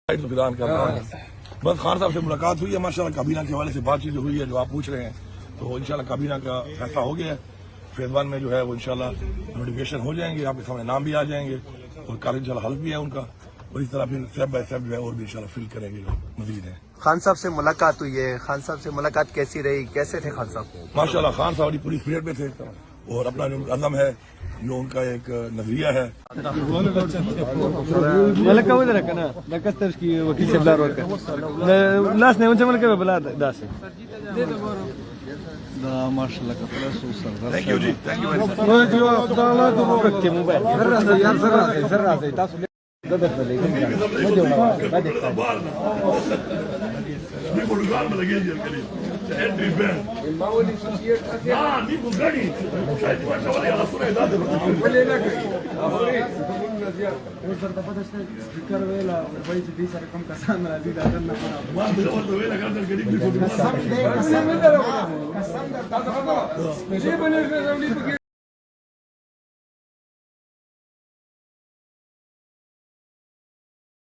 नुकसान कर रहा है। बस खान साहब से मुलाकात हुई है, माशाल्लाह काबीना के हवाले से बातचीत जो हुई है, जो आप पूछ रहे हैं, तो इंशाल्लाह काबीना का फैसला हो गया है। फेज 1 में जो है वो इंशाल्लाह नोटिफिकेशन हो जाएंगे, आपके सामने नाम भी आ जाएंगे और कार्य इंशाल्लाह हल्फ भी है उनका, और इस तरह फिर स्टेप बाय स्टेप जो है और भी इंशाल्लाह फिल करेंगे जो मजीद है। खान साहब से मुलाकात हुई है, खान साहब से मुलाकात कैसी रही, कैसे थे खान साहब? माशाल्लाह खान साहब पूरी स्पिरिट में थे और अपना जो अज़म है, जो उनका एक नजरिया है। ملك أول رك أنا لا كسترش كي وكيل سبلار ورك لا سنة وانت ملك بلاد داسي دا ما شاء الله كفلا سوسر थैंक यू जी, thank you. موبايل فراسي تاسو قدر Niko Lugano legende al Karim. Henry Ben. Niko Gani. Shahid wa shawali ala sura idadi. Wale laka. وصل تفتش ذكر ولا بيت دي سر كم كسان عزيز عندنا ما بدور ولا كان القريب في جيب لي